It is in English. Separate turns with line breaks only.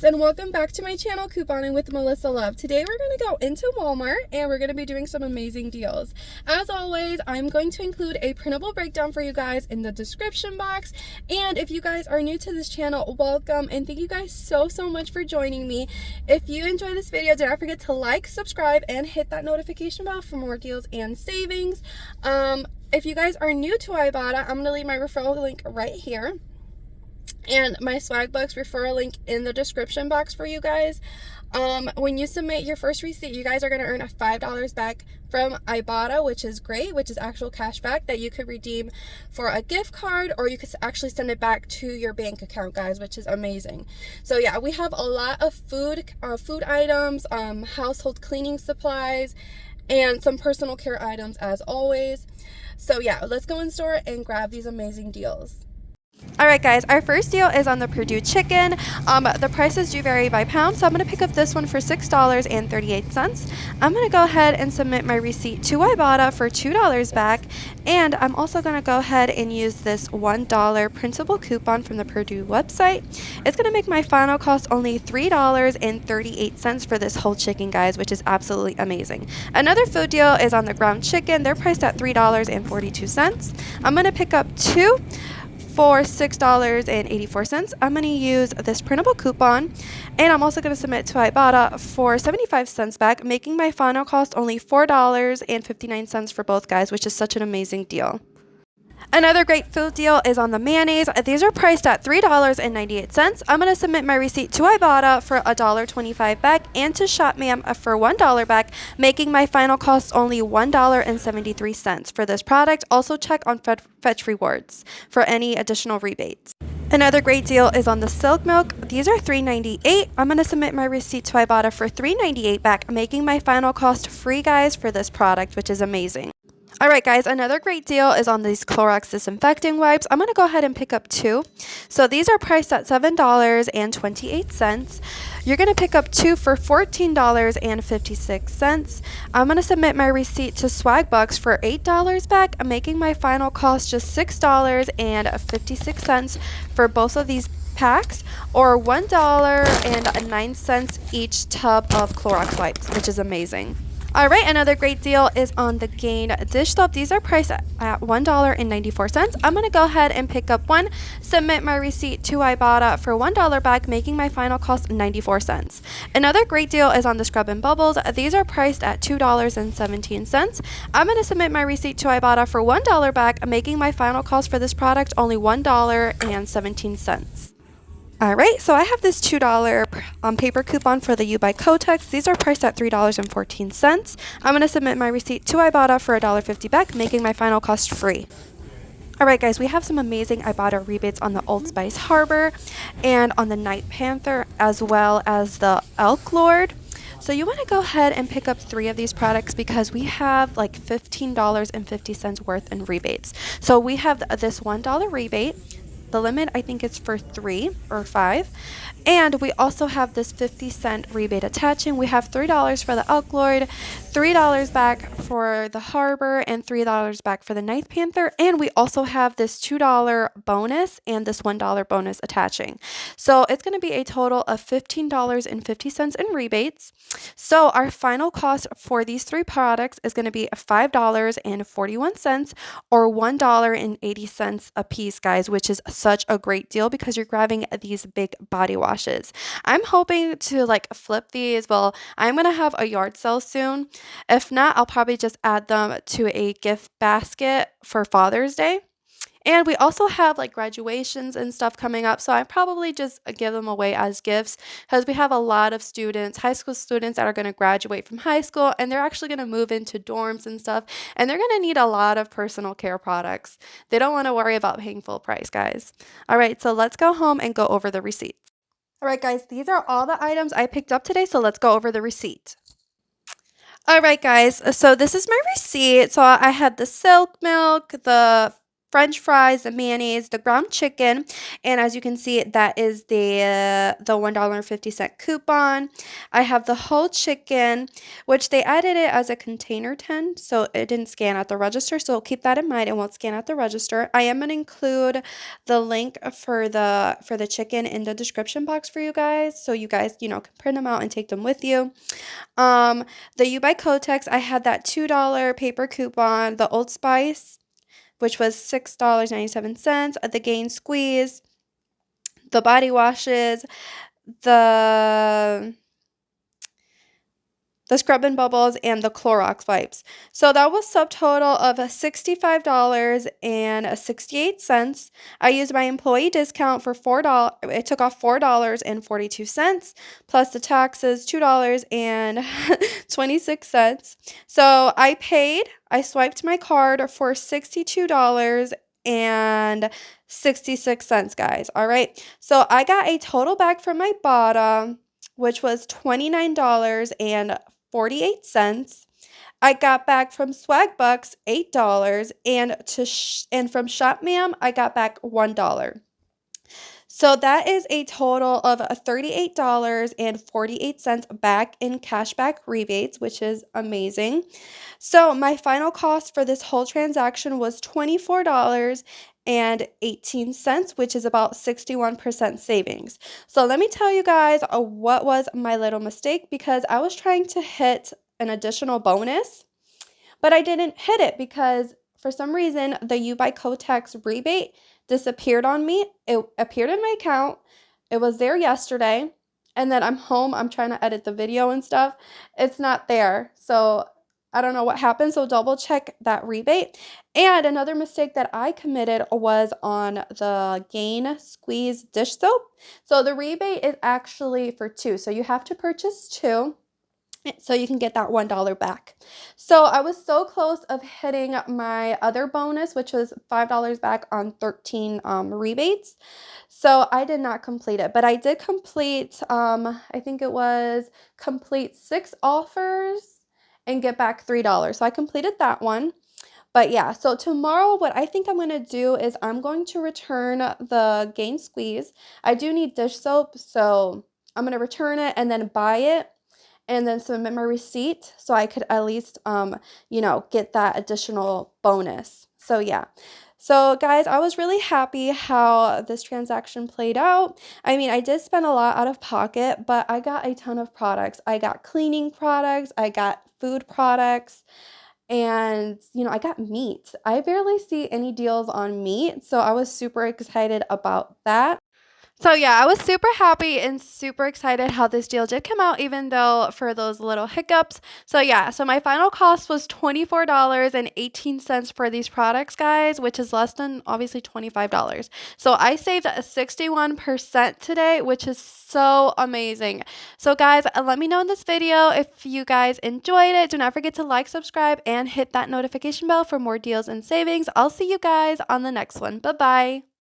guys, and welcome back to my channel, Couponing with Melissa Love. Today we're going to go into Walmart and we're going to be doing some amazing deals. As always, I'm going to include a printable breakdown for you guys in the description box. And if you guys are new to this channel, welcome, and thank you guys so much for joining me. If you enjoyed this video, do not forget to like, subscribe, and hit that notification bell for more deals and savings. If you guys are new to Ibotta, I'm going to leave my referral link right here and my Swagbucks referral link in the description box for you guys. When you submit your first receipt, you guys are going to earn a $5 back from Ibotta, which is great, which is actual cash back that you could redeem for a gift card, or you could actually send it back to your bank account, guys, which is amazing. So yeah, we have a lot of food items, household cleaning supplies, and some personal care items as always. So yeah, let's go in store and grab these amazing deals. Alright guys, our first deal is on the Purdue chicken. The prices do vary by pound, so I'm going to pick up this one for $6.38. I'm going to go ahead and submit my receipt to Ibotta for $2 back, and I'm also going to go ahead and use this $1 printable coupon from the Purdue website. It's going to make my final cost only $3.38 for this whole chicken, guys, which is absolutely amazing. Another food deal is on the ground chicken. They're priced at $3.42. I'm going to pick up two for $6.84. I'm going to use this printable coupon, and I'm also going to submit to Ibotta for 75 cents back, making my final cost only $4.59 for both, guys, which is such an amazing deal. Another great food deal is on the mayonnaise. These are priced at $3.98. I'm going to submit my receipt to Ibotta for $1.25 back and to Shopmam for $1 back, making my final cost only $1.73 for this product. Also check on Fetch Rewards for any additional rebates. Another great deal is on the silk milk. These are $3.98. I'm going to submit my receipt to Ibotta for $3.98 back, making my final cost free, guys, for this product, which is amazing. Alright guys, another great deal is on these Clorox disinfecting wipes. I'm going to go ahead and pick up two. So these are priced at $7.28. You're going to pick up two for $14.56. I'm going to submit my receipt to Swagbucks for $8 back, making my final cost just $6.56 for both of these packs, or $1.09 each tub of Clorox wipes, which is amazing. Alright, another great deal is on the Gain dish soap. These are priced at $1.94. I'm going to go ahead and pick up one, submit my receipt to Ibotta for $1 back, making my final cost 94 cents. Another great deal is on the Scrub and Bubbles. These are priced at $2.17. I'm going to submit my receipt to Ibotta for $1 back, making my final cost for this product only $1.17. Alright, so I have this $2 paper coupon for the U by Kotex. These are priced at $3.14. I'm going to submit my receipt to Ibotta for $1.50 back, making my final cost free. Alright guys, we have some amazing Ibotta rebates on the Old Spice Harbor and on the Night Panther, as well as the Elk Lord. So you want to go ahead and pick up three of these products because we have like $15.50 worth in rebates. So we have this $1 rebate. The limit, I think, is for 3 or 5. And we also have this 50-cent rebate attaching. We have $3 for the Elk Lord, $3 back for the Harbor, and $3 back for the Night Panther. And we also have this $2 bonus and this $1 bonus attaching. So it's going to be a total of $15.50 in rebates. So our final cost for these three products is going to be $5.41 or $1.80 a piece, guys, which is such a great deal because you're grabbing these big body washes. I'm hoping to flip these. Well, I'm going to have a yard sale soon. If not, I'll probably just add them to a gift basket for Father's Day. And we also have graduations and stuff coming up, so I probably just give them away as gifts because we have a lot of students, high school students that are going to graduate from high school, and they're actually going to move into dorms and stuff, and they're going to need a lot of personal care products. They don't want to worry about paying full price, guys. All right, so let's go home and go over the receipts. All right, guys, these are all the items I picked up today, so let's go over the receipt. All right, guys, so this is my receipt. So I had the silk milk, the French fries, the mayonnaise, the ground chicken, and as you can see, that is the $1.50 coupon. I have the whole chicken, which they added it as a container tin, so it didn't scan at the register, so keep that in mind. It won't scan at the register. I am going to include the link for the chicken in the description box for you guys, so you guys, can print them out and take them with you. The U by Kotex, I had that $2 paper coupon, the Old Spice, which was $6.97, the Gain Squeeze, the body washes, the Scrub and Bubbles, and the Clorox wipes. So that was subtotal of $65.68. I used my employee discount for $4. It took off $4.42 plus the taxes, $2.26. So I swiped my card for $62.66, guys. All right. So I got a total back from Ibotta, which was $29.48. I got back from Swag Bucks $8, and from Shop Ma'am I got back $1. So that is a total of $38.48 back in cashback rebates, which is amazing. So my final cost for this whole transaction was $24.18, which is about 61% savings. So let me tell you guys what was my little mistake, because I was trying to hit an additional bonus, but I didn't hit it because for some reason the U by Kotex rebate disappeared on me. It appeared in my account. It was there yesterday, and then I'm home. I'm trying to edit the video and stuff. It's not there. So I don't know what happened. So double check that rebate. And another mistake that I committed was on the Gain Squeeze dish soap. So the rebate is actually for 2. So you have to purchase 2. So you can get that $1 back. So I was so close of hitting my other bonus, which was $5 back on 13 rebates. So I did not complete it, but I did complete, I think it was complete 6 offers and get back $3. So I completed that one. But yeah, so tomorrow what I think I'm going to do is I'm going to return the Gain Squeeze. I do need dish soap, so I'm going to return it and then buy it, and then submit my receipt so I could at least, get that additional bonus. So yeah. So guys, I was really happy how this transaction played out. I mean, I did spend a lot out of pocket, but I got a ton of products. I got cleaning products, I got food products, and, I got meat. I barely see any deals on meat, so I was super excited about that. So yeah, I was super happy and super excited how this deal did come out, even though for those little hiccups. So yeah, so my final cost was $24.18 for these products, guys, which is less than obviously $25. So I saved 61% today, which is so amazing. So guys, let me know in this video if you guys enjoyed it. Do not forget to like, subscribe, and hit that notification bell for more deals and savings. I'll see you guys on the next one. Bye-bye.